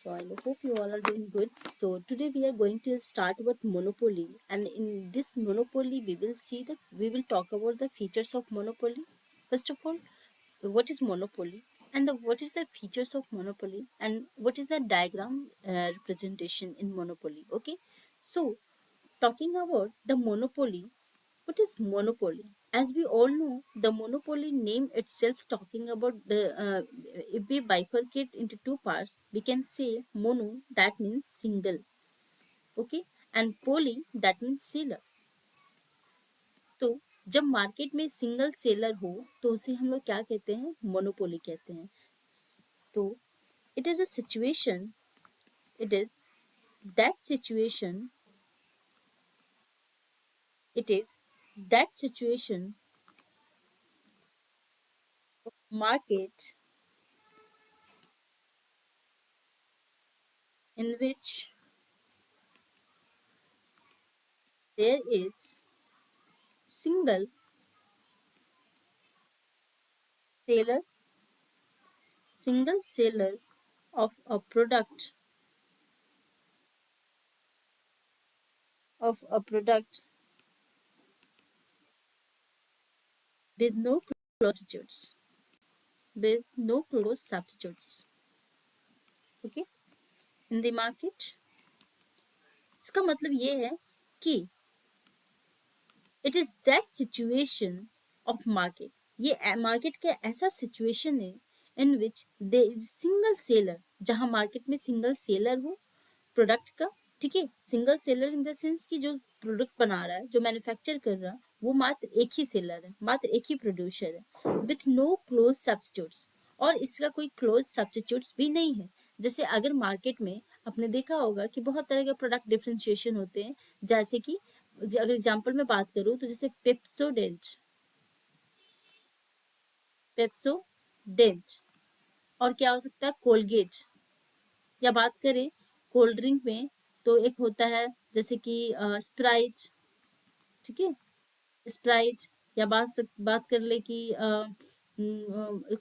So I hope you all are doing good. So today we are going to start about monopoly, and in this monopoly we will talk about the features of monopoly. First of all, what is monopoly, and what is the features of monopoly, and what is the diagram representation in monopoly. Okay, so talking about the monopoly, what is monopoly? As we all know, the monopoly name itself talking about the if we bifurcate into two parts, we can say mono that means single, okay, and poly that means seller. तो जब market में single seller हो तो उसे हम लोग क्या कहते हैं? मोनोपोली कहते हैं. तो it is a situation, it is that situation, it is that situation market in which there is single seller single seller of a product with no substitutes okay, in the market. इसका मतलब ये है कि it is that situation of market, ये market का ऐसा situation है इन विच दे is single seller, जहां मार्केट में सिंगल सेलर हो प्रोडक्ट का. ठीक है, single seller in the sense कि जो प्रोडक्ट बना रहा है, जो मैन्युफैक्चर कर रहा है, वो मात्र एक ही सेलर है, मात्र एक ही प्रोड्यूसर है, विथ नो क्लोज सब्स्टिट्यूट्स, और इसका कोई क्लोज सब्स्टिट्यूट्स भी नहीं है. जैसे अगर मार्केट में आपने देखा होगा कि बहुत तरह के प्रोडक्ट डिफ्रेंशिएशन होते हैं, जैसे कि अगर एग्जांपल में बात करूं तो जैसे पेप्सोडेंट, और क्या हो सकता है, कोलगेट. या बात करें कोल्ड ड्रिंक में तो एक होता है जैसे कि स्प्राइट. ठीक है, स्प्राइट. या बात कर ले कि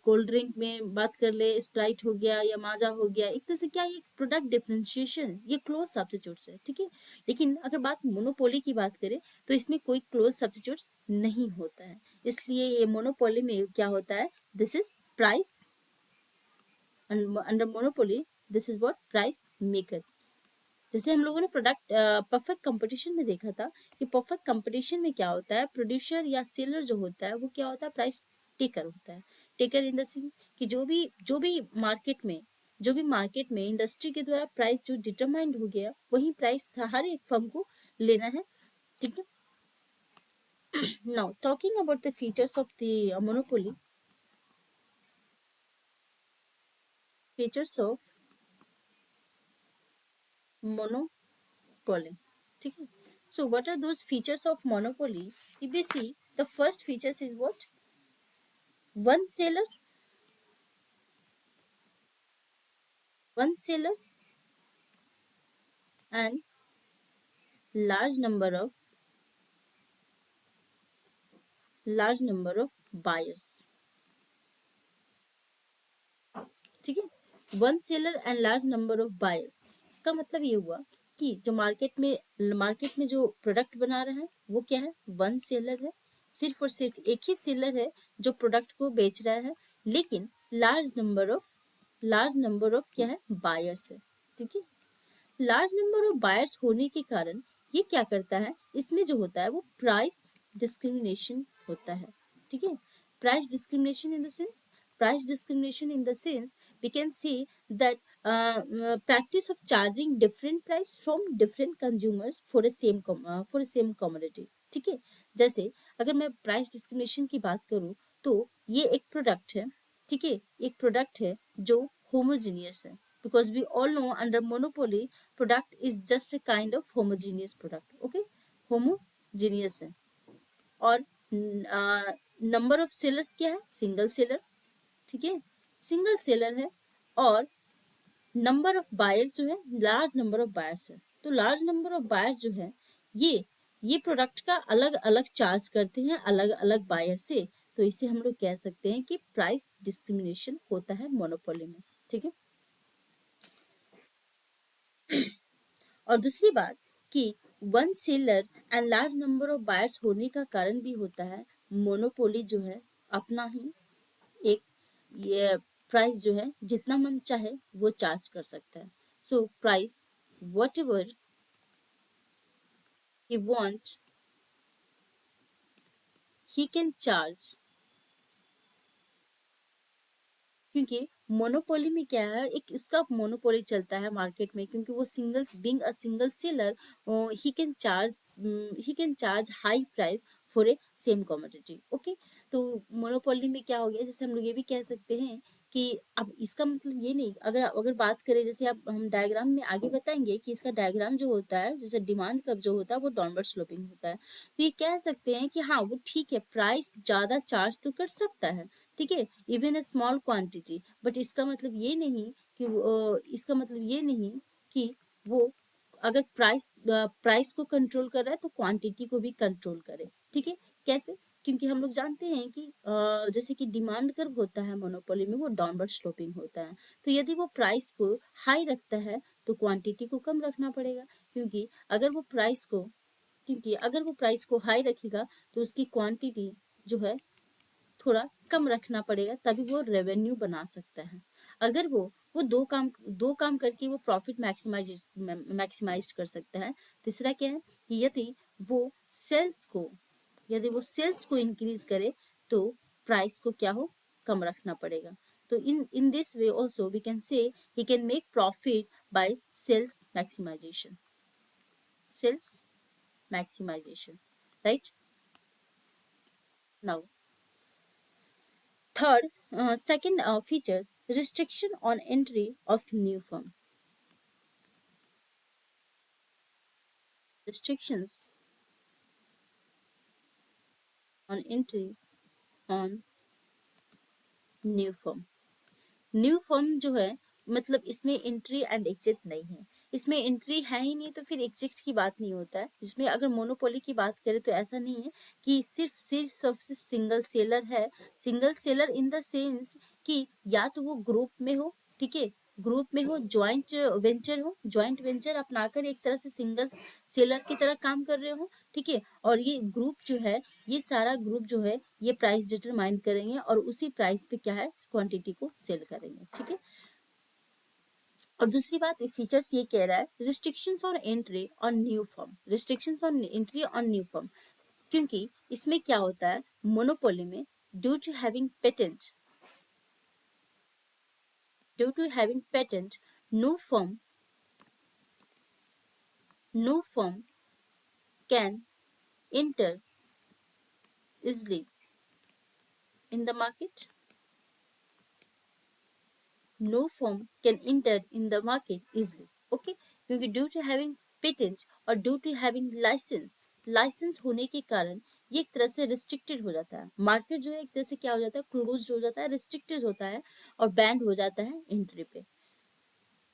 कोल्ड ड्रिंक में बात कर ले, स्प्राइट हो गया या माजा हो गया. एक तरह से क्या, ये प्रोडक्ट डिफरेंशिएशन, ये क्लोज सब्स्टिट्यूट्स है. ठीक है, लेकिन अगर बात मोनोपोली की बात करें तो इसमें कोई क्लोज सब्स्टिट्यूट्स नहीं होता है. इसलिए ये मोनोपोली में क्या होता है, this is price, under monopoly this is what, price maker. जैसे हम लोगों ने प्रोडक्ट परफेक्ट कंपटीशन में देखा था कि परफेक्ट कंपटीशन में क्या होता है, प्रोड्यूसर या सेलर जो होता है वो क्या होता है, प्राइस टेकर होता है. टेकर इन द सेंस कि जो भी मार्केट में इंडस्ट्री के द्वारा प्राइस जो डिटरमाइंड हो गया, वही प्राइस हर एक फर्म को लेना है. ठीक है. Now talking about the features of the monopoly, features of monopoly. ठीक है. So what are those features of monopoly? If we see, the first features is what? One seller, one seller, and large number of buyers. ठीक है, one seller and large number of buyers. इसका मतलब ये हुआ कि जो market में जो प्रोडक्ट बना रहा है वो क्या है, वन सेलर है. सिर्फ और सिर्फ एक ही सेलर है जो प्रोडक्ट को बेच रहा है, लेकिन लार्ज नंबर ऑफ क्या है, बायर्स है. ठीक है, लार्ज नंबर ऑफ बायर्स होने के कारण ये क्या करता है, इसमें जो होता है वो प्राइस डिस्क्रिमिनेशन होता है. ठीक है, price discrimination in the sense, we can say that practice of charging different price from different consumers for a same commodity. ठीक है, जैसे अगर मैं प्राइस डिस्क्रिमिनेशन की बात करूं तो ये एक प्रोडक्ट है. ठीक है, एक प्रोडक्ट है जो होमोजीनियस है, because we all know under monopoly product is just a kind of homogeneous product. okay, homogeneous है. और नंबर ऑफ सेलर्स क्या है, सिंगल सेलर. ठीक है, सिंगल सेलर है. और नंबर ऑफ बायर्स जो है, लार्ज नंबर ऑफ बायर्स है. तो लार्ज नंबर ऑफ बायर्स जो है, ये प्रोडक्ट का अलग अलग चार्ज करते हैं अलग अलग बायर से. तो इसे हम लोग कह सकते हैं कि प्राइस डिस्क्रिमिनेशन होता है मोनोपोली में. ठीक है, और दूसरी बात कि one seller and large number of buyers होने का कारण भी होता है मोनोपोली जो है अपना ही एक ये प्राइस जो है जितना मन चाहे वो चार्ज कर सकता है. So price what ever he want he can charge. क्योंकि मोनोपोली में क्या है, एक इसका मोनोपोली चलता है मार्केट में, क्योंकि वो single being a single seller he can charge he can charge high price for a same commodity. Okay, तो मोनोपोली में क्या हो गया, जैसे हम लोग ये भी कह सकते हैं कि अब इसका मतलब ये नहीं, अगर अगर बात करें जैसे अब हम डायग्राम में आगे बताएंगे कि इसका डायग्राम जो होता है, जैसे डिमांड कर्व जो होता है वो डाउनवर्ड स्लोपिंग होता है. तो ये कह सकते हैं कि हाँ वो ठीक है, प्राइस ज्यादा चार्ज तो कर सकता है, ठीक है, even a small quantity, but इसका मतलब ये नहीं कि इसका मतलब ये नहीं कि वो अगर प्राइस को कंट्रोल कर रहा है तो क्वांटिटी को भी कंट्रोल करे. ठीक है, कैसे? क्योंकि हम लोग जानते हैं कि जैसे कि डिमांड कर्व होता है मोनोपोली में, वो डाउनवर्ड स्लोपिंग होता है. तो यदि वो प्राइस को हाई रखता है तो क्वांटिटी को कम रखना पड़ेगा, क्योंकि अगर वो प्राइस को क्योंकि अगर वो प्राइस को हाई रखेगा तो उसकी क्वांटिटी जो है थोड़ा कम रखना पड़ेगा, तभी वो रेवेन्यू बना सकता है. अगर वो दो काम करके वो प्रॉफिट मैक्सिमाइज कर सकता है. तीसरा क्या है कि वो सेल्स को यदि वो सेल्स को इंक्रीज करे तो प्राइस को क्या हो, कम रखना पड़ेगा. तो in this way also we can say he can make profit by sales maximisation. Right. Now third, second features restriction on entry of new firm. Restrictions on entry on new firm. New firm जो है मतलब इसमें entry and exit नहीं है. इसमें entry है ही नहीं तो फिर एग्जिट की बात नहीं होता है. जिसमें अगर मोनोपोली की बात करें तो ऐसा नहीं है कि सिर्फ सिंगल सेलर है. Single seller in the sense कि या तो वो ग्रुप में हो, ठीक है, ग्रुप में हो, ज्वाइंट वेंचर अपनाकर एक तरह से सिंगल सेलर की तरह काम कर रहे हो, ठीक है. और ये ग्रुप जो है, ये सारा ग्रुप जो है ये प्राइस डिटरमाइन करेंगे और उसी प्राइस पे क्या है क्वांटिटी को सेल करेंगे. ठीक है. और दूसरी बात फीचर्स ये कह रहा है restrictions on entry on new firm. Restrictions on entry on new firm, क्योंकि इसमें क्या होता है मोनोपोली में, due to having patent due to having patent no firm no firm can enter easily in the market. No firm can enter in the market easily. Okay, क्योंकि due to having patent और due to having licence होने के कारण ये एक तरह से restricted हो जाता है. मार्केट जो है एक तरह से क्या हो जाता है, क्लोज्ड हो जाता है, रिस्ट्रिक्टेड होता है और बैंड हो जाता है एंट्री पे.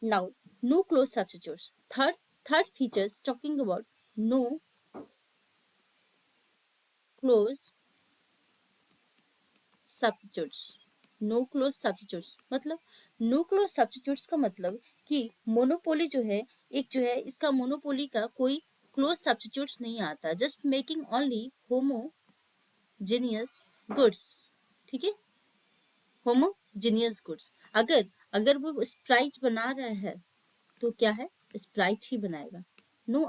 Now no close substitutes. Third features talking about no close substitutes. No close substitutes मतलब नो क्लोज सब्स्टिट्यूट्स का मतलब कि मोनोपोली जो है, एक जो है इसका मोनोपोली का कोई क्लोज सब्स्टिट्यूट्स नहीं आता, just making only homogeneous goods. ठीक है, होमोजेनियस गुड्स. अगर अगर वो स्प्राइट बना रहा है तो क्या है, स्प्राइट ही बनाएगा. No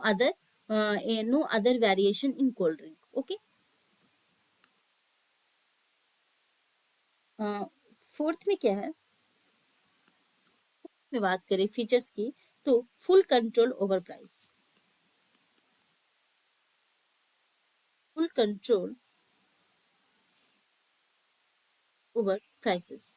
other variation in cold drink. Okay. Fourth में क्या है, में बात करें फीचर्स की तो full control over price. Full control over prices.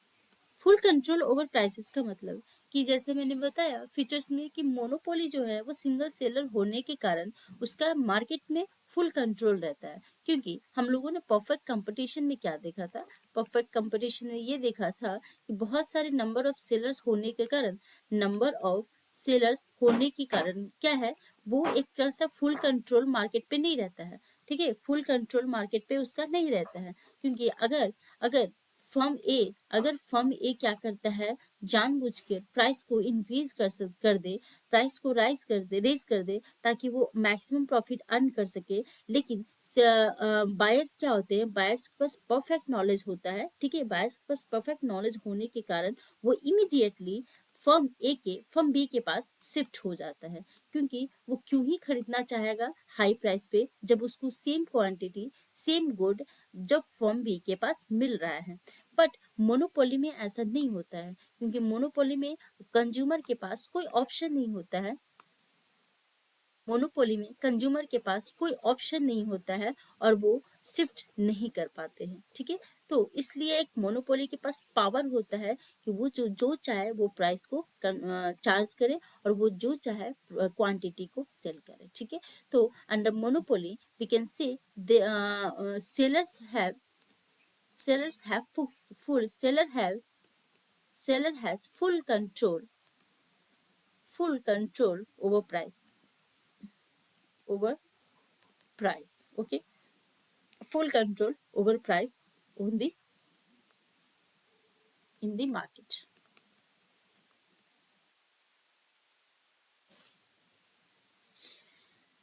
Full control over prices का मतलब कि जैसे मैंने बताया फीचर्स में कि मोनोपोली जो है वो सिंगल सेलर होने के कारण उसका मार्केट में फुल कंट्रोल रहता है. क्योंकि हम लोगों ने परफेक्ट कंपटीशन में क्या देखा था, परफेक्ट कंपटीशन में ये देखा था कि बहुत सारे नंबर ऑफ सेलर्स होने के कारण क्या है, वो एक तरह से फुल कंट्रोल मार्केट पे नहीं रहता है. ठीक है, फुल कंट्रोल मार्केट पे उसका नहीं रहता है. क्योंकि अगर फर्म ए क्या करता है जानबूझकर प्राइस को इंक्रीज कर दे, प्राइस को राइज कर दे, रेज कर दे, ताकि वो मैक्सिमम प्रॉफिट अर्न कर सके। लेकिन बायर्स क्या होते हैं, बायर्स के पास परफेक्ट नॉलेज होता है, ठीक है, बायर्स के पास परफेक्ट नॉलेज होने के कारण वो इमीडिएटली फर्म बी के पास शिफ्ट हो जाता है। क्योंकि वो क्यों ही खरीदना चाहेगा हाई प्राइस पे, जब उसको सेम क्वांटिटी, सेम गुड जब फर्म बी के पास मिल रहा है। बट मोनोपोली में ऐसा नहीं होता है, क्योंकि मोनोपोली में कंज्यूमर के पास कोई ऑप्शन नहीं होता है। मोनोपोली में कंज्यूमर के पास कोई ऑप्शन नहीं होता है और वो शिफ्ट नहीं कर पाते हैं, ठीक है। तो इसलिए एक मोनोपोली के पास पावर होता है कि वो जो जो चाहे वो प्राइस को चार्ज करे, और वो जो चाहे क्वांटिटी को सेल करे, ठीक है। तो under monopoly we can say sellers have sellers have full seller has full control over price, okay, full control over price on the in the market.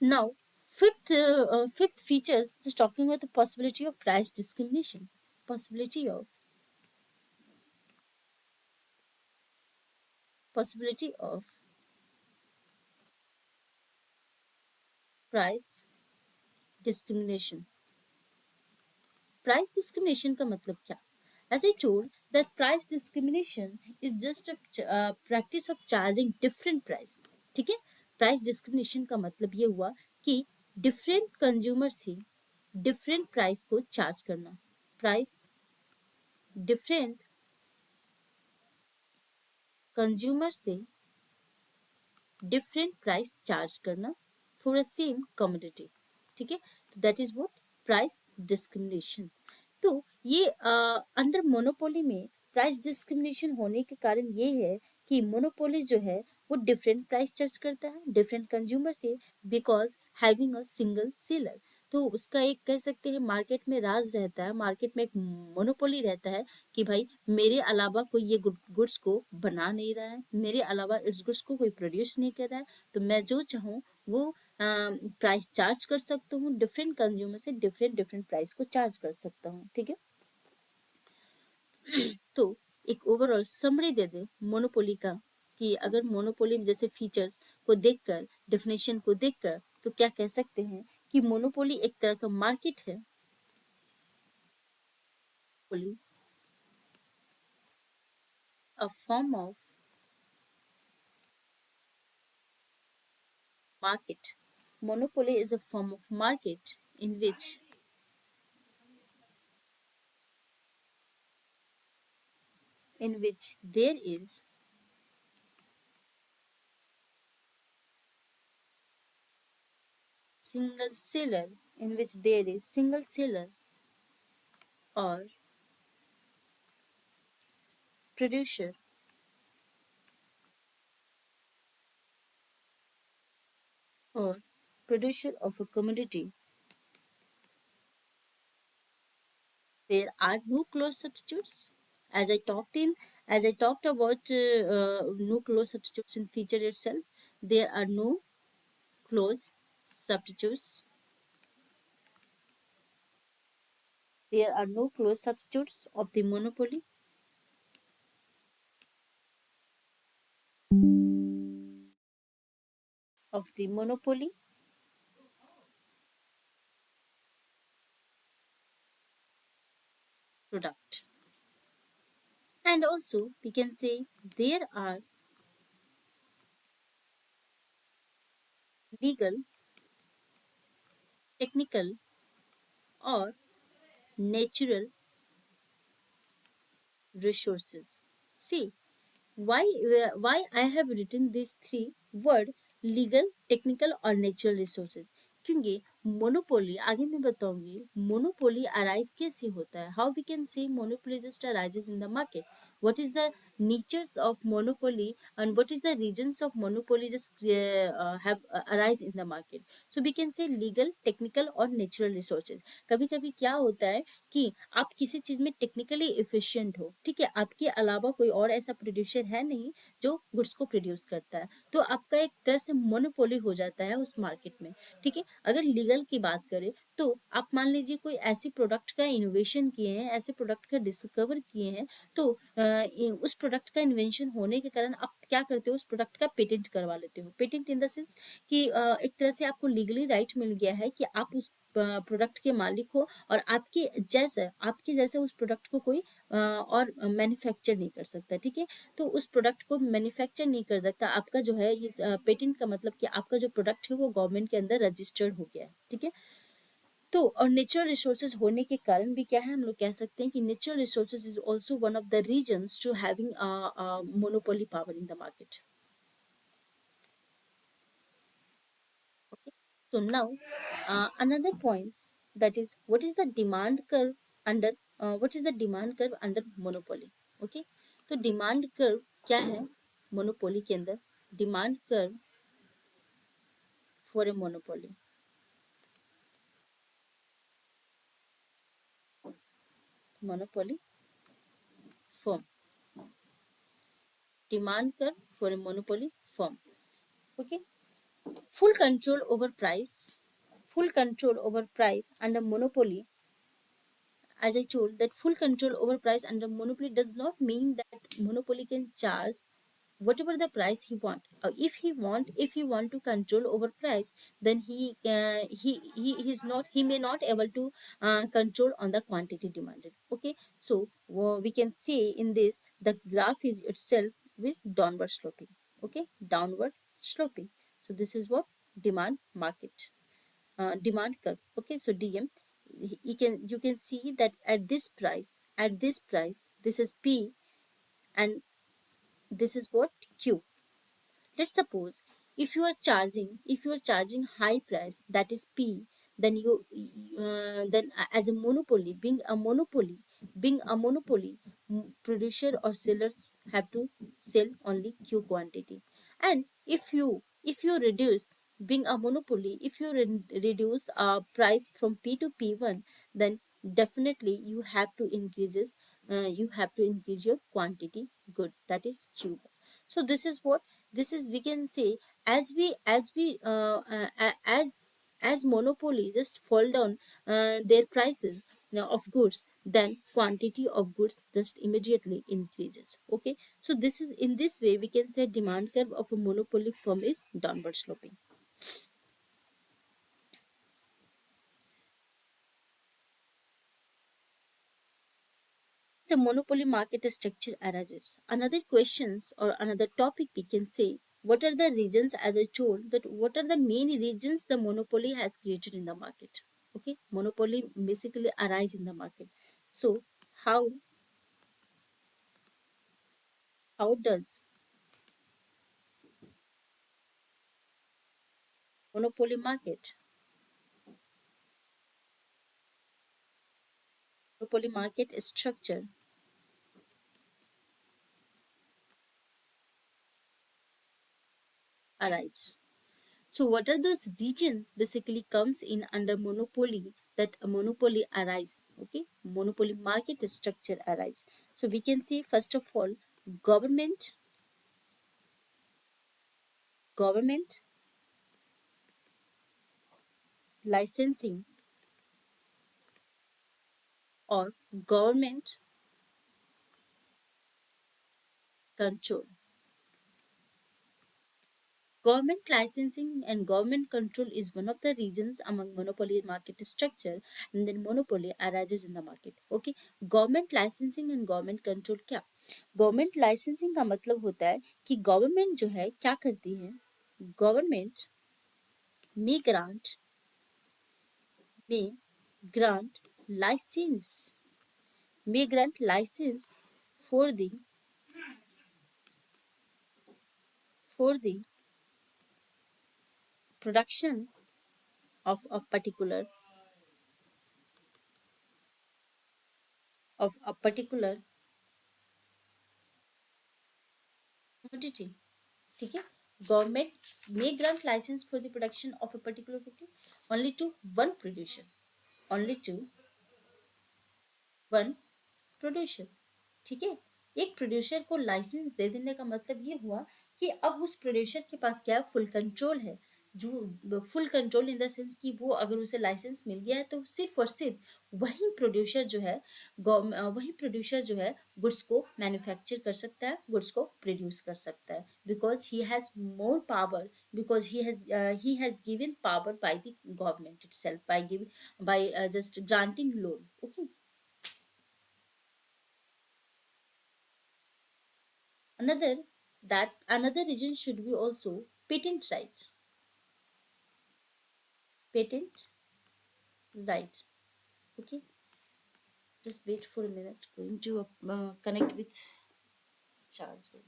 Now, fifth features is talking about the possibility of price discrimination. Possibility of price discrimination. Price discrimination का मतलब क्या? As I told that price discrimination is just a practice of charging different price. ठीक है? Price discrimination का मतलब ये हुआ कि different consumer से different price को charge करना. Price different consumer से different price charge करना for a same commodity, ठीक है। तो that is what price discrimination. तो ये अंडर मोनोपोली में प्राइस डिस्क्रिमिनेशन होने के कारण ये है कि मोनोपोली जो है वो डिफरेंट प्राइस चार्ज करता है डिफरेंट कंज्यूमर से, because having a single seller. तो उसका एक कह सकते हैं मार्केट में राज रहता है, मार्केट में एक मोनोपोली रहता है कि भाई मेरे अलावा कोई ये गुड्स को बना नहीं रहा है, मेरे अलावा इस गुड्स को कोई प्रोड्यूस नहीं कर रहा है, तो मैं जो चाहूँ वो प्राइस चार्ज कर सकता हूँ, डिफरेंट कंज्यूमर से डिफरेंट डिफरेंट प्राइस को चार्ज कर सकता हूँ, ठीक है। तो एक ओवरऑल समरी दे दे मोनोपोली का, कि अगर मोनोपोली जैसे फीचर्स को देखकर, डेफिनेशन को देखकर, तो क्या कह सकते हैं कि मोनोपोली एक तरह का मार्केट है। पोली a form of market. Monopoly is a form of market in which there is single seller, or producer or producer of a commodity. There are no close substitutes. As I talked in, as I talked about no close substitutes in feature itself, there are no close substitutes. There are no close substitutes of the monopoly product. And also we can say there are legal, technical, or natural resources. See, why I have written these three word, legal, technical और natural resources, क्योंकि monopoly आगे मैं बताऊंगी monopoly arise कैसे होता है, how we can say monopoly just arises in the market, what is the natures of monopoly and what is the reasons of monopoly just have arise in the market. So we can say legal, technical और natural resources. कभी कभी क्या होता है कि आप किसी चीज में टेक्निकली एफिशिएंट हो, ठीक है, आपके अलावा कोई और ऐसा प्रोड्यूसर है नहीं जो गुड्स को प्रोड्यूस करता है, तो आपका एक तरह से मोनोपोली हो जाता है उस मार्केट में। ठीक है, अगर लीगल की बात करें तो आप मान लीजिए कोई ऐसी प्रोडक्ट का इनोवेशन किए हैं, ऐसे प्रोडक्ट का डिस्कवर किए हैं, तो उस प्रोडक्ट का इन्वेंशन होने के कारण आप क्या करते हो, उस प्रोडक्ट का पेटेंट करवा लेते हो। पेटेंट इन द सेंस कि एक तरह से आपको लीगली राइट मिल गया है कि आप उस प्रोडक्ट के मालिक हो और आपके जैसे उस प्रोडक्ट को कोई और मैन्युफैक्चर नहीं कर सकता। ठीक है, तो उस प्रोडक्ट को मैन्युफैक्चर नहीं कर सकता, आपका जो है इस पेटेंट का मतलब कि आपका जो प्रोडक्ट है वो गवर्नमेंट के अंदर रजिस्टर्ड हो गया है। ठीक है, तो और नेचुरल रिसोर्सेज होने के कारण भी क्या है, हम लोग कह सकते हैं कि natural resources is also one of the reasons to having monopoly power in the market. Okay, so now another points, that is what is the demand curve under monopoly. Okay, तो डिमांड कर्व क्या है monopoly के अंदर? Demand curve for a monopoly, monopoly firm, demand curve for a monopoly firm. Okay, full control over price, full control over price under monopoly. As I told, that full control over price under monopoly does not mean that monopoly can charge whatever the price he want. If he want to control over price, then he may not able to control on the quantity demanded. Okay, so we can say in this the graph is itself with downward sloping. Okay, downward sloping. So this is what demand market, demand curve. Okay, so DM, you can see that at this price this is P and this is what Q. Let's suppose if you are charging high price, that is P, then as a monopoly, being a monopoly, producer or sellers have to sell only Q quantity. And if you reduce, being a monopoly, if you reduce price from P to P1, then definitely you have to increase your quantity good, that is Q. So this is we can say, as monopoly just fall down their prices now of goods, then quantity of goods just immediately increases. Okay, so this is, in this way we can say demand curve of a monopoly firm is downward sloping. So monopoly market structure arises. Another questions or another topic we can say, what are the reasons, as I told that what are the main reasons the monopoly has created in the market. Okay, monopoly basically arise in the market. So how how does monopoly market structure arise? So what are those regions basically comes in under monopoly, that a monopoly arise? Okay, monopoly market structure arise. So we can say first of all, government, government licensing or government control. Government licensing and government control is one of the reasons among monopoly market structure, and then monopoly arises in the market. Okay, government licensing and government control क्या? Government licensing का मतलब होता है कि government जो है क्या करती है, government may grant may grant license license for the production of a particular of a particular quantity, ठीक है। Government may grant license for the production of a particular product only to one producer, only to one producer, ठीक है। एक producer को licence दे देने का मतलब ये हुआ कि अब उस प्रोड्यूसर के पास क्या फुल कंट्रोल है। जो full control in the sense कि वो अगर उसे लाइसेंस मिल गया है तो सिर्फ और सिर्फ वही प्रोड्यूसर जो है वही प्रोड्यूसर जो है गुड्स को मैन्युफैक्चर कर सकता है, गुड्स को प्रोड्यूस कर सकता है, because he has more power, because he has given power by the government itself, by giving by just granting loan, okay. Another another reason should be also patent rights. Patent right. Okay, just wait for a minute. Going to connect with charger.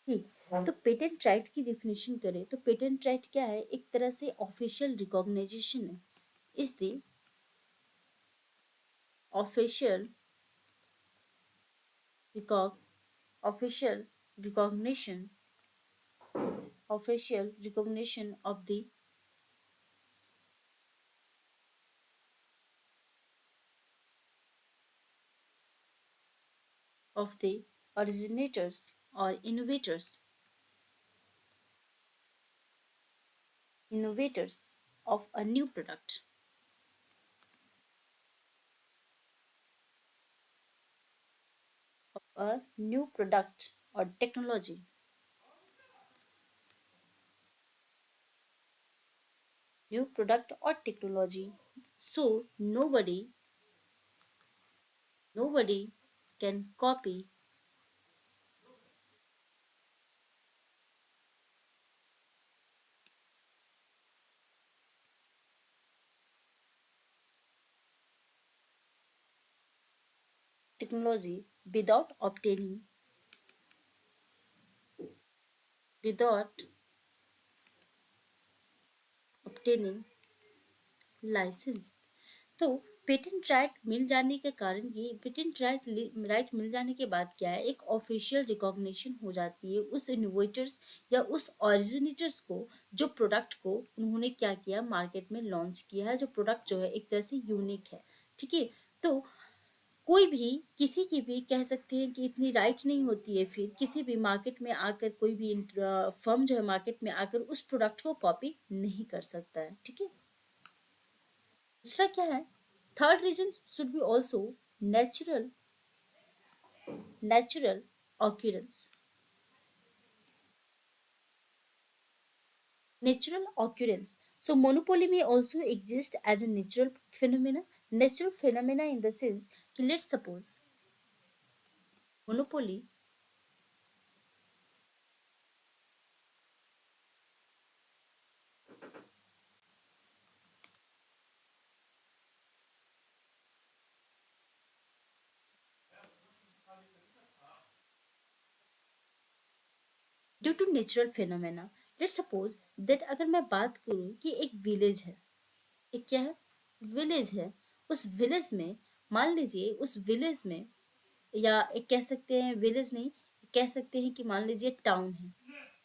ठीक, तो patent right की definition करें तो patent right क्या है, एक तरह से ऑफिशियल रिकॉग्नाइजेशन है। Is the official recog official recognition official recognition of the originators or innovators of a new product, a new product or technology, new product or technology. So nobody can copy technology without obtaining license. तो patent right मिल जाने के कारण ये patent right मिल जाने के बाद क्या है, एक ऑफिशियल रिकॉग्निशन हो जाती है उस इनोवेटर्स या उस ओरिजिनेटर्स को, जो प्रोडक्ट को उन्होंने क्या किया, मार्केट में लॉन्च किया है, जो प्रोडक्ट जो है एक तरह से यूनिक है, ठीक है। तो कोई भी किसी की भी कह सकते हैं कि इतनी राइट नहीं होती है, फिर किसी भी मार्केट में आकर कोई भी फर्म जो है मार्केट में आकर उस प्रोडक्ट को कॉपी नहीं कर सकता है, ठीक है। दूसरा क्या है, third reason should be also natural natural occurrence. Natural occurrence. So monopoly may also exist as a natural phenomena in the sense कि let's suppose monopoly due to natural phenomena. Let's suppose that अगर मैं बात करूँ कि एक village है, एक क्या है, विलेज है, उस विलेज में मान लीजिए उस विलेज में, या एक कह सकते हैं विलेज नहीं, कह सकते हैं कि मान लीजिए टाउन है,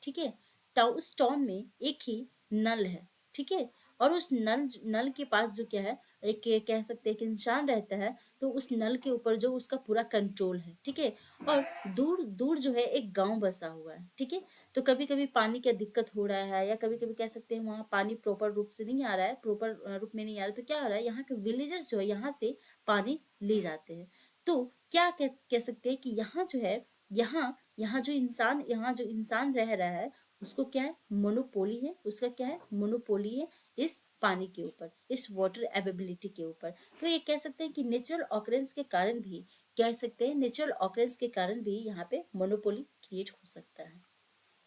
ठीक है। उस टाउन में एक ही नल है, ठीक है। और उस नल के पास जो क्या है, एक कह सकते हैं कि इंसान रहता है, तो उस नल के ऊपर जो उसका पूरा कंट्रोल है, ठीक है। और दूर दूर जो है एक गांव बसा हुआ है, ठीक है। तो कभी कभी पानी का दिक्कत हो रहा है, या कभी कभी कह सकते हैं वहाँ पानी प्रॉपर रूप से नहीं आ रहा है, प्रॉपर रूप में नहीं आ रहा है, तो क्या हो रहा है, यहाँ के विलेजर्स जो है यहाँ से पानी ले जाते हैं। तो क्या कह सकते हैं कि यहाँ जो है, यहाँ जो इंसान रह रहा है उसको क्या है, मोनोपोली है, उसका क्या है, मोनोपोली है इस पानी के ऊपर, इस वाटर अवेबिलिटी के ऊपर। तो ये कह सकते हैं कि नेचुरल ऑकरेंस के कारण भी, कह सकते हैं नेचुरल ऑकरेंस के कारण भी यहाँ पे मोनोपोली क्रिएट हो सकता है।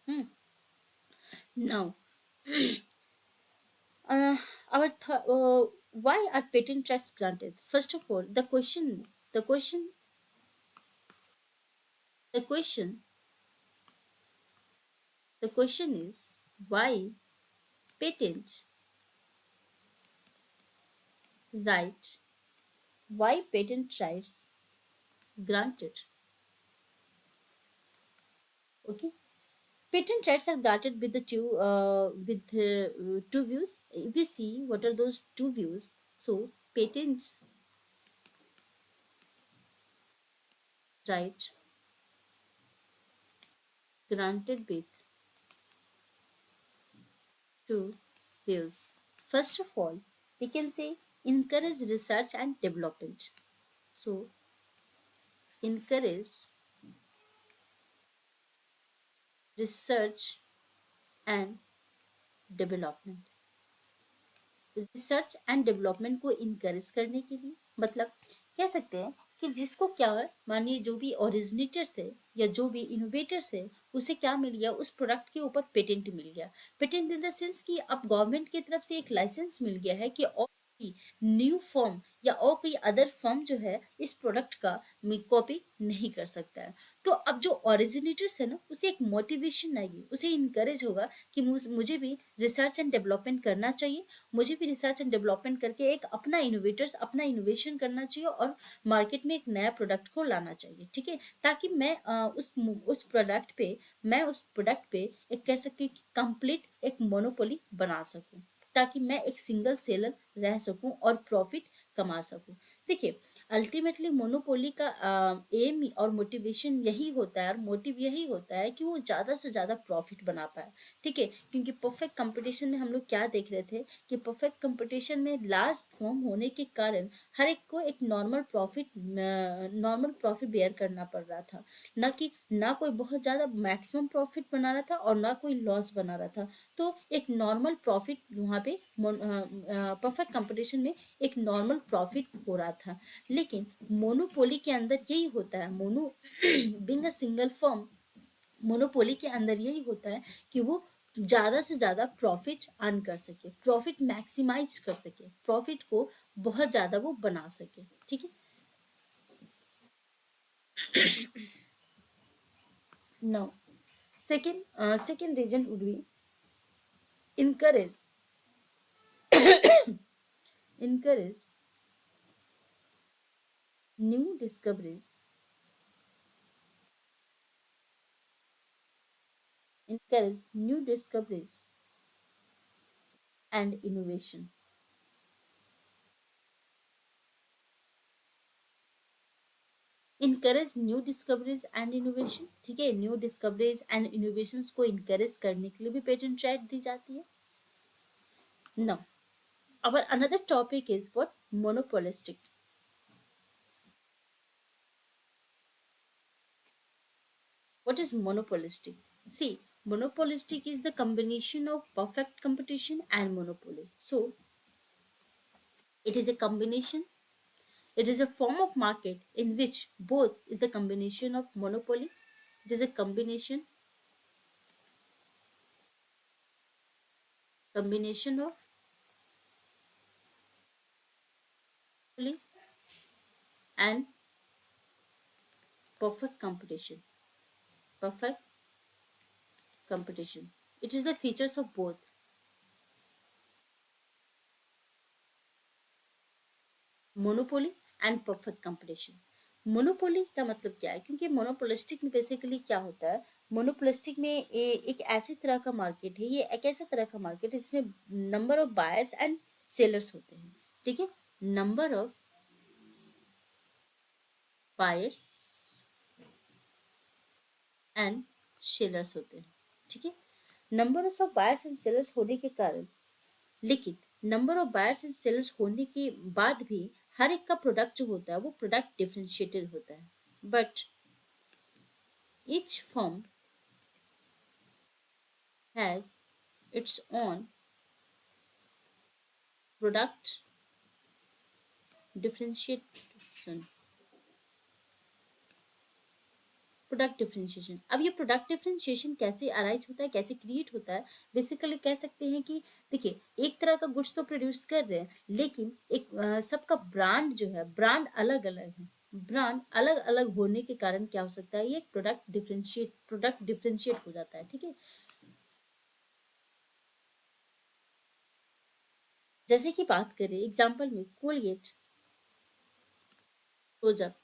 हम्म Now, uh, why are patent rights granted? First of all, the question, the question, the question is why patent right? Why patent rights granted? Okay, patent rights are granted with the two views. If we see what are those two views, so patent right granted with two views. First of all, we can say encourage research and development. So encourage research and development, research and development को encourage करने के लिए, मतलब कह सकते हैं कि जिसको क्या है, मानिए जो भी ओरिजिनेटर्स है या जो भी इनोवेटर्स है, उसे क्या मिल गया, उस प्रोडक्ट के ऊपर पेटेंट मिल गया। पेटेंट इन द सेंस कि अब गवर्नमेंट की तरफ से एक लाइसेंस मिल गया है कि और न्यू फॉर्म या और कोई अदर फॉर्म जो है इस प्रोडक्ट का कॉपी नहीं कर सकता है। तो अब जो ओरिजिनेटर्स है ना, उसे एक मोटिवेशन आएगी, उसे इनकरेज होगा कि मुझे भी रिसर्च एंड डेवलपमेंट करना चाहिए, मुझे भी रिसर्च एंड डेवलपमेंट करके एक अपना इनोवेटर्स अपना इनोवेशन करना चाहिए और मार्केट में एक नया प्रोडक्ट को लाना चाहिए। ठीक है, ताकि मैं उस प्रोडक्ट पे एक कह सकती हूँ कि कंप्लीट एक मोनोपोली बना सकूं, ताकि मैं एक सिंगल सेलर रह सकूं और प्रॉफिट कमा सकूं। देखिए, अल्टीमेटली मोनोपोली का एम और मोटिवेशन यही होता है, और मोटिव यही होता है कि वो ज़्यादा से ज़्यादा प्रॉफिट बना पाए। ठीक है, क्योंकि परफेक्ट कंपटीशन में हम लोग क्या देख रहे थे कि परफेक्ट कंपटीशन में लार्ज फॉर्म होने के कारण हर एक को एक नॉर्मल प्रॉफिट बेयर करना पड़ रहा था, ना कि ना कोई बहुत ज़्यादा मैक्सिमम प्रॉफिट बना रहा था और ना कोई लॉस बना रहा था। तो एक नॉर्मल प्रॉफिट वहाँ पे परफेक्ट कंपटीशन में एक नॉर्मल प्रॉफिट हो रहा था। लेकिन मोनोपोली के अंदर यही होता है, being a single firm, monopoly के अंदर यही होता है कि वो ज़्यादा से ज़्यादा प्रॉफिट अर्न कर सके, प्रॉफिट मैक्सिमाइज कर सके, प्रॉफिट को बहुत ज़्यादा वो बना सके। ठीक है, now second reason would be encourage encourage new discoveries, encourage new discoveries and innovation, encourage new discoveries and innovation. ठीक है, न्यू डिस्कवरीज एंड इनोवेशंस को इनकरेज करने के लिए भी पेटेंट राइट दी जाती है। Now our another topic is what monopolistic. What is monopolistic? See, monopolistic is the combination of perfect competition and monopoly. So it is a combination, it is a form of market in which both is the combination of monopoly, it is a combination of monopoly and perfect competition. Perfect competition. It is the features of both monopoly and perfect competition. Monopoly का मतलब क्या है, क्योंकि monopolistic में basically क्या होता है, monopolistic में एक ऐसी तरह का मार्केट है, ये एक ऐसा तरह का मार्केट है जिसमें number of buyers and sellers होते हैं। ठीक है, number of buyers and sellers होते हैं। ठीक है, number of buyers and sellers होने के कारण, लेकिन number of buyers and sellers होने के बाद भी हर एक का प्रोडक्ट जो होता है वो प्रोडक्ट डिफरेंशिएटेड होता है, but each firm has its own product differentiation. Product differentiation. अब ये प्रोडक्ट डिफरेंशिएशन कैसे अराइज होता है, कैसे क्रिएट होता है? बेसिकली कह सकते हैं कि देखिए, एक तरह का गुड्स तो प्रोड्यूस कर रहे हैं, लेकिन एक सबका ब्रांड जो है, ब्रांड अलग अलग है। ब्रांड अलग अलग होने के कारण क्या हो सकता है, ये प्रोडक्ट डिफरेंशिएट हो जाता है। ठीक है, जैसे कि बात करें एग्जाम्पल में, कोलगेट, क्लोजअप,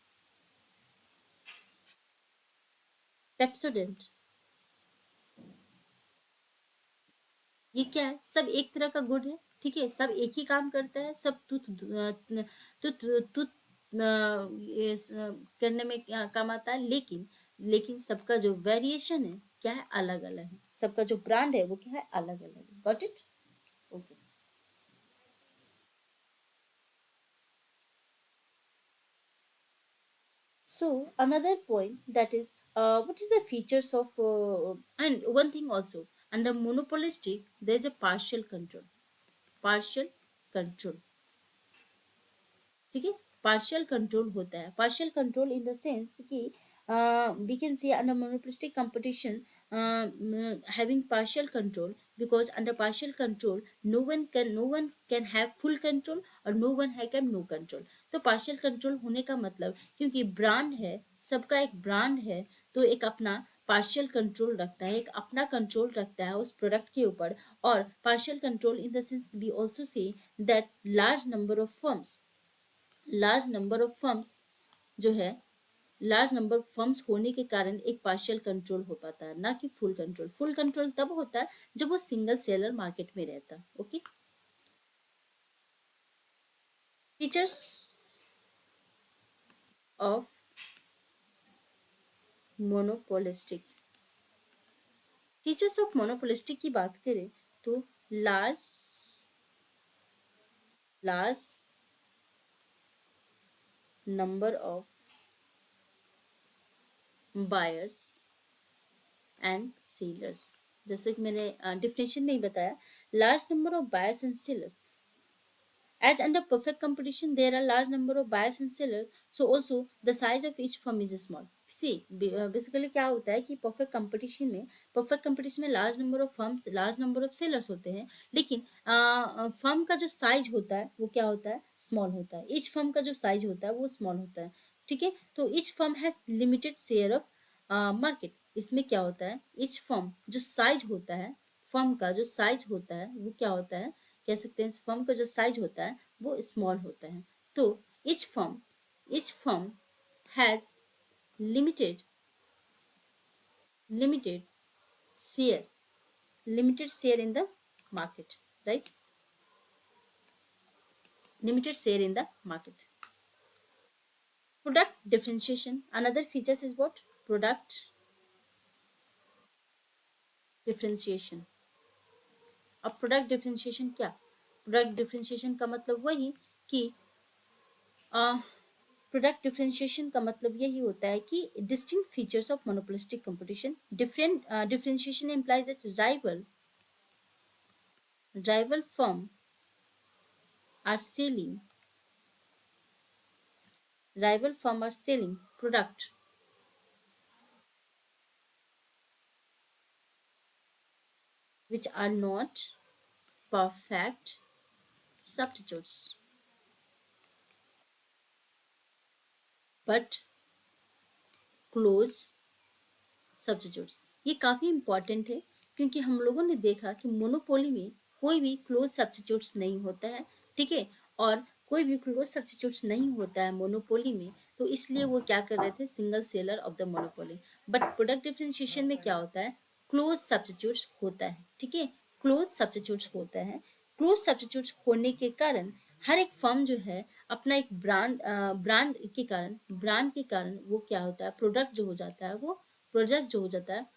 पेप्सोडेंट, ये क्या है, सब एक तरह का गुड है। ठीक है, सब एक ही काम करता है, सब तुत तुत करने में क्या काम आता है, लेकिन सबका जो वेरिएशन है क्या है, अलग अलग है। सबका जो ब्रांड है वो क्या है, अलग अलग है। Got it? Okay. So another point, that is, what is the features of and one thing also, under monopolistic there is a partial control. Partial control, ठीक है, पार्शियल कंट्रोल होता है। Partial control in the sense कि we can see under monopolistic competition having partial control, because under partial control no one can have full control और no one can no control। तो partial control होने का मतलब, क्योंकि brand है, सबका एक ब्रांड है, तो एक अपना पार्शियल कंट्रोल रखता है, एक अपना कंट्रोल रखता है उस प्रोडक्ट के ऊपर। और partial control in the sense we also see that large number of firms जो है, लार्ज नंबर ऑफ फर्म्स होने के कारण एक पार्शियल कंट्रोल हो पाता है, ना कि फुल कंट्रोल। फुल कंट्रोल तब होता है जब वो सिंगल सेलर मार्केट में रहता है। Okay. Features of monopolistic, features of monopolistic की बात करें तो large large number of buyers and sellers. जैसे कि मैंने डिफिनेशन में ही बताया, large number of buyers and sellers, as under perfect competition there are large number of buyers and sellers, so also the size of each firm is small। see, basically क्या होता है कि perfect competition में large number of firms, large number of sellers होते हैं, लेकिन firm का जो साइज होता है वो क्या होता है, स्मॉल होता है। ईच फर्म का जो साइज होता है वो स्मॉल होता है। ठीक है, तो each firm has limited share of market. इसमें क्या होता है, ईच फर्म जो साइज होता है, फर्म का जो साइज होता है वो क्या होता है, कह सकते हैं फर्म का जो साइज होता है वो स्मॉल होता है। तो each firm has limited limited share limited share in the market, right? Limited share in the market। Product differentiation, another features is what, product differentiation। अब प्रोडक्ट डिफरेंशिएशन क्या, प्रोडक्ट डिफरेंशिएशन का मतलब वही कि प्रोडक्ट डिफरेंशिएशन का मतलब यही होता है कि distinct features of monopolistic competition. Different differentiation implies that rival firm are selling product which are not perfect substitutes but close substitutes. ये काफ़ी इंपॉर्टेंट है, क्योंकि हम लोगों ने देखा कि मोनोपोली में कोई भी क्लोज सब्स्टिट्यूट्स नहीं होता है। ठीक है, और कोई भी क्लोज सब्स्टिट्यूट्स नहीं होता है मोनोपोली में, तो इसलिए वो क्या कर रहे थे, single seller of the monopoly. But product differentiation में क्या होता है, क्लोज सब्स्टिट्यूट्स होता है। ठीक है, क्लोज सब्स्टिट्यूट्स होता है। क्लोज सब्स्टिट्यूट्स होने के कारण हर एक फर्म जो है अपना एक ब्रांड के कारण वो क्या होता है, प्रोडक्ट जो हो जाता है वो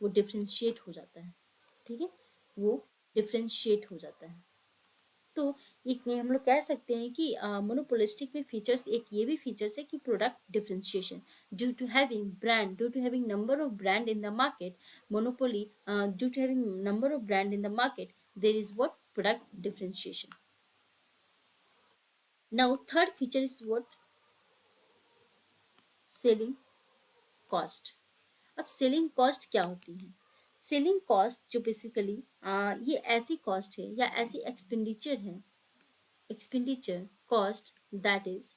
डिफ्रेंशिएट हो जाता है। ठीक है, वो डिफ्रेंशिएट हो जाता है। तो एक हम लोग कह सकते हैं कि मोनोपोलिस्टिक में फीचर्स, एक ये भी फीचर्स है कि product differentiation, due to having number of brand in the market, monopoly, due to having number of brand in the market, there is what, product differentiation. Now third feature is what, selling cost. अब selling cost क्या होती है? Selling cost जो basically ये ऐसी cost है या ऐसी expenditure cost that is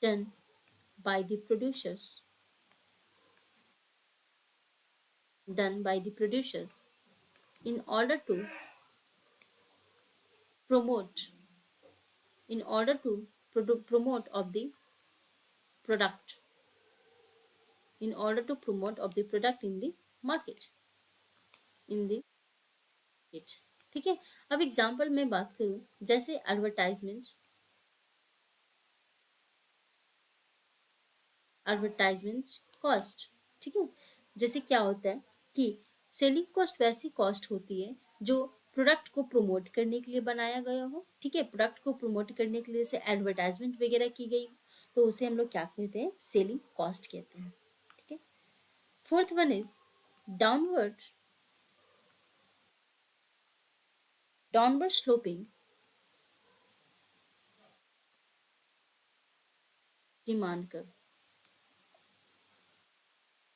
done by the producers done by the producers in order to promote in order to promote of the product in order to promote of the product in the market in the market. ठीक है। अब example में बात करूं, जैसे advertisement cost. ठीक है। जैसे क्या होता है कि सेलिंग कॉस्ट वैसी कॉस्ट होती है जो प्रोडक्ट को प्रमोट करने के लिए बनाया गया हो। ठीक है। प्रोडक्ट को प्रमोट करने के लिए जैसे एडवर्टाइजमेंट वगैरह की गई, तो उसे हम लोग क्या कहते हैं? सेलिंग कॉस्ट कहते हैं। ठीक है। Fourth one is downward downward sloping demand curve.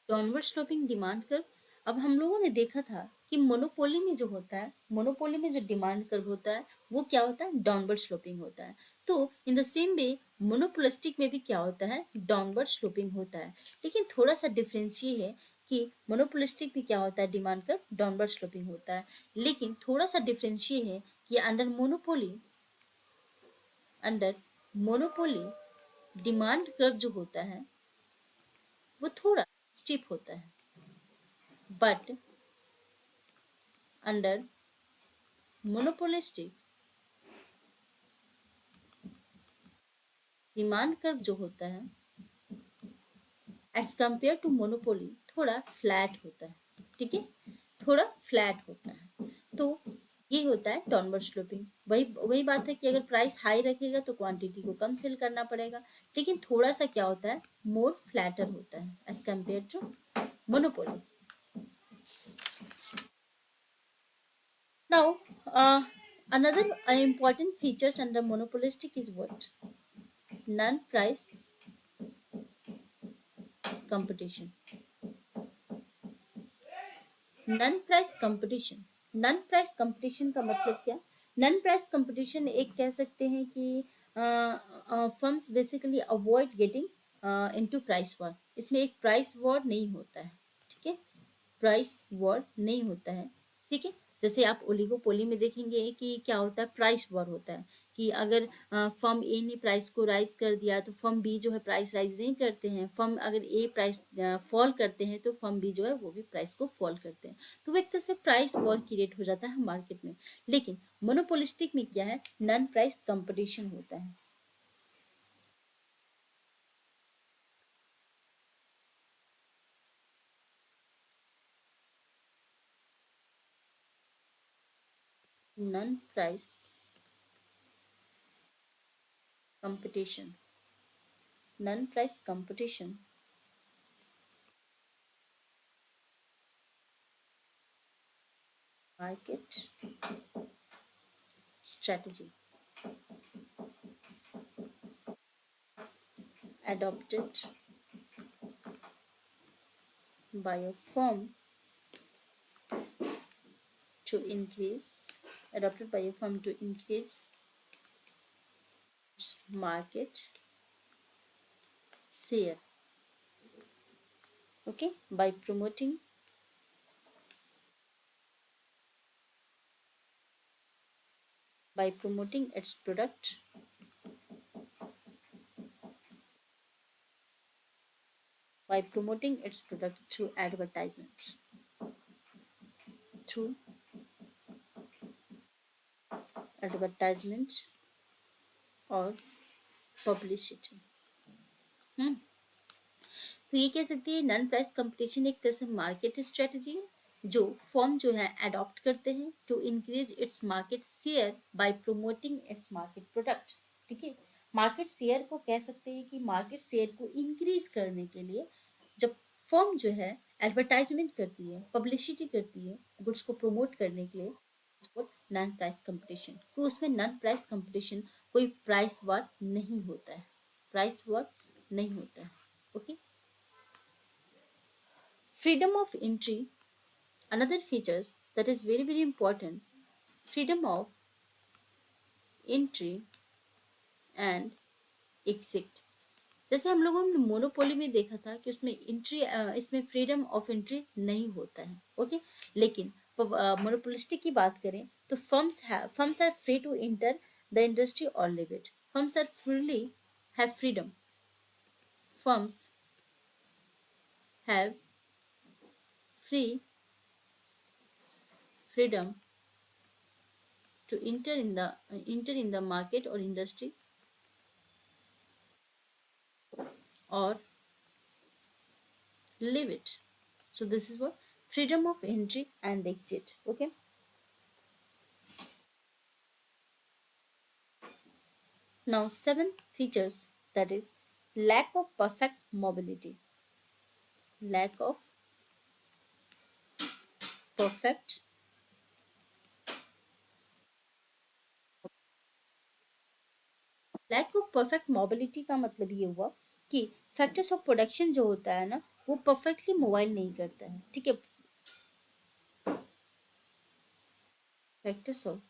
Downward sloping demand curve. अब हम लोगों ने देखा था कि मोनोपोली में जो होता है, मोनोपोली में जो डिमांड कर्व होता है वो क्या होता है? डाउनवर्ड स्लोपिंग होता है। तो in the same way monopolistic में भी क्या होता है? डाउनवर्ड स्लोपिंग होता है। लेकिन थोड़ा सा डिफरेंस ये है कि मोनोपोलिस्टिक में क्या होता है? डिमांड कर्व डाउनवर्ड स्लोपिंग होता है। लेकिन थोड़ा सा डिफरेंस ये है कि अंडर मोनोपोली डिमांड कर्व जो होता है वो थोड़ा स्टीप होता है, but under monopolistic demand curve जो होता है एज कंपेयर टू मोनोपोली थोड़ा फ्लैट होता है। ठीक है। थोड़ा फ्लैट होता है। तो ये होता है डाउनवर्ड स्लोपिंग। वही वही बात है कि अगर प्राइस हाई रखेगा तो क्वांटिटी को कम सेल करना पड़ेगा, लेकिन थोड़ा सा क्या होता है? मोर फ्लैटर होता है as compare to monopoly. Now another important features under monopolistic is what? Non price competition। Non price competition. Non price competition का मतलब क्या? नन प्राइस कंपटीशन एक कह सकते हैं कि firms basically avoid getting into price war. इसमें एक प्राइस वॉर नहीं होता है। ठीक है। प्राइस वॉर नहीं होता है। ठीक है। जैसे आप ओलिगोपोली में देखेंगे कि क्या होता है? प्राइस वॉर होता है कि अगर फर्म ए ने प्राइस को राइज कर दिया तो फर्म बी जो है प्राइस राइज नहीं करते हैं। फर्म अगर ए प्राइस फॉल करते हैं तो फर्म बी जो है वो भी प्राइस को फॉल करते हैं। तो वो एक तरह से प्राइस वॉर क्रिएट हो जाता है मार्केट में। लेकिन मोनोपोलिस्टिक में क्या है? नन प्राइस कंपटीशन होता है। Non price competition. Non price competition market strategy adopted by a firm to increase adopted by a firm to increase its market share, okay, by promoting its product through through advertisement और publicity। हम्म। तो ये कह सकते हैं none price competition एक तरह से market strategy है जो फर्म जो है अडॉप्ट करते हैं to increase its market share by promoting its market product. ठीक है। मार्केट शेयर को कह सकते हैं कि मार्केट शेयर को इंक्रीज करने के लिए जब फर्म जो है एडवर्टाइजमेंट करती है, पब्लिसिटी करती है गुड्स को प्रमोट करने के लिए, नन प्राइस कंपटीशन। तो उसमें नन प्राइस कंपटीशन कोई प्राइस वॉर नहीं होता है। प्राइस वॉर नहीं होता है। Okay. freedom of entry, another features that is very very important, freedom of entry and exit. जैसे हम लोगों ने मोनोपोली में देखा था कि उसमें एंट्री, इसमें फ्रीडम ऑफ एंट्री नहीं होता है, ओके। लेकिन मोनोपोलिस्टिक की बात करें तो firms are free to enter the industry और leave it, firms are freely have freedom, firms have free freedom to enter in the market or industry or leave it. So this is what freedom of entry and exit. Okay. Now seven features, that is lack of perfect mobility. Lack of perfect lack of perfect mobility का मतलब ये हुआ कि factors of production जो होता है ना वो परफेक्टली मोबाइल नहीं करता है, ठीक है। फैक्टर्स ऑफ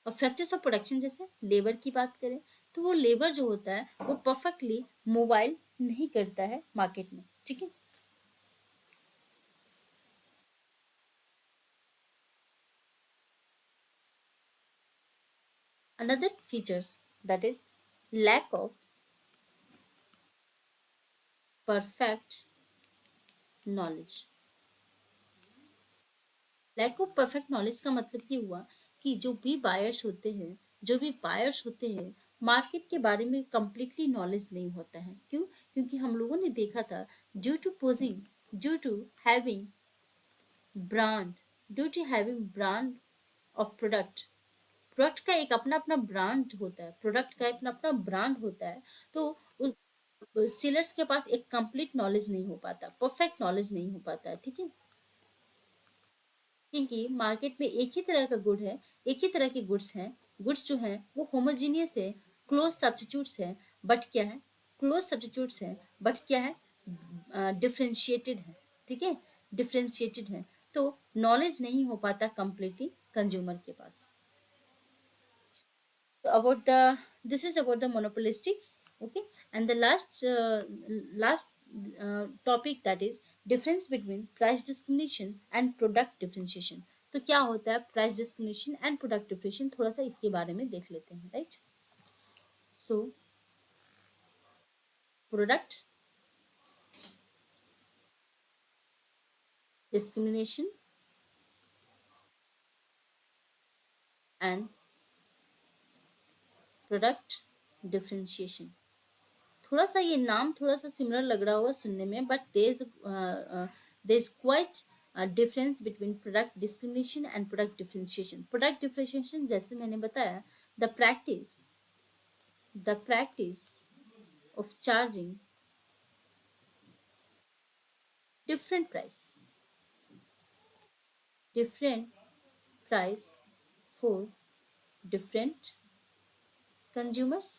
और फैक्टर्स ऑफ प्रोडक्शन जैसे लेबर की बात करें तो वो लेबर जो होता है वो परफेक्टली मोबाइल नहीं करता है मार्केट में, ठीक है। Another features that is lack of perfect knowledge. Lack of perfect knowledge का मतलब ये हुआ कि जो भी बायर्स होते हैं मार्केट के बारे में कंप्लीटली नॉलेज नहीं होता है। क्यों? क्योंकि हम लोगों ने देखा था due to posing, due to having brand, due to having brand of product, product का एक अपना अपना ब्रांड होता है, प्रोडक्ट का अपना अपना ब्रांड होता है, तो उस सेलर्स के पास एक कंप्लीट नॉलेज नहीं हो पाता, परफेक्ट नॉलेज नहीं हो पाता है, ठीक है। क्योंकि मार्केट में एक ही तरह का गुड है, एक ही तरह के गुड्स हैं, गुड्स जो हैं वो होमोजीनियस है, क्लोज सब्स्टिट्यूट्स है, बट क्या है, क्लोज सब्स्टिट्यूट्स है बट क्या है, डिफ्रेंशिएटेड है, ठीक है, डिफ्रेंशिएटेड है, तो नॉलेज नहीं हो पाता कंप्लीटली कंज्यूमर के पास। So about the, this is about the monopolistic, okay, and the last topic, that is difference between price discrimination and product differentiation. तो क्या होता है price discrimination and product differentiation, थोड़ा सा इसके बारे में देख लेते हैं, right. So product discrimination and product differentiation, थोड़ा सा ये नाम थोड़ा सा सिमिलर लग रहा होगा सुनने में, but there is quite difference between product discrimination and product differentiation. Product differentiation जैसे मैंने बताया, the practice of charging different price different price for different consumers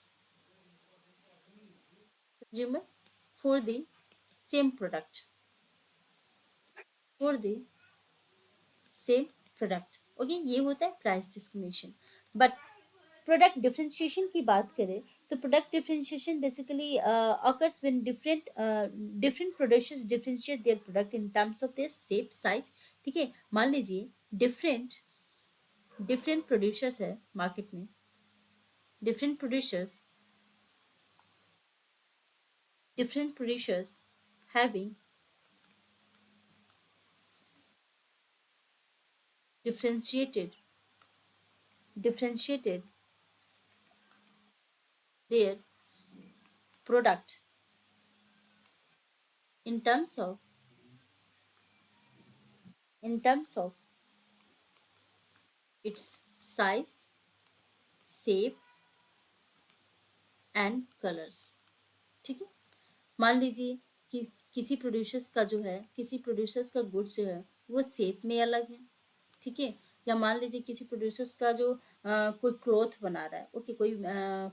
consumer for the same product, for the same product, okay, ये होता है price discrimination. But product differentiation की बात करें तो product differentiation basically occurs when different producers differentiate their product in terms of their shape size, ठीक है। मान लीजिए डिफरेंट डिफरेंट प्रोड्यूसर्स है मार्केट में, different producers different producers having differentiated differentiated their product in terms of in terms of its size, shape and colours, ठीक है। मान लीजिए कि किसी प्रोड्यूसर्स का जो है, किसी प्रोड्यूसर्स का गुड्स जो है वो शेप में अलग है, ठीक है, या मान लीजिए किसी प्रोड्यूसर्स का जो कोई क्लॉथ बना रहा है, ओके, कोई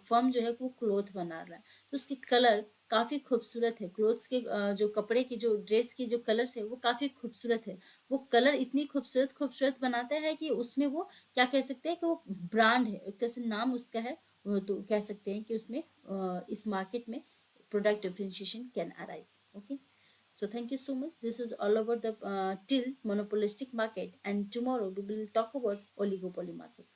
फर्म जो है वो क्लॉथ बना रहा है, तो उसकी कलर काफ़ी खूबसूरत है, क्लोथ्स के जो कपड़े की जो ड्रेस की जो कलर्स है वो काफ़ी खूबसूरत है। वो कलर इतनी खूबसूरत खूबसूरत बनाता है कि उसमें वो क्या कह सकते हैं कि वो ब्रांड है, एक तरह से नाम उसका है। तो कह सकते हैं कि उसमें इस मार्केट में product differentiation can arise. Okay, so thank you so much. This is all about the till monopolistic market, and tomorrow we will talk about oligopoly market.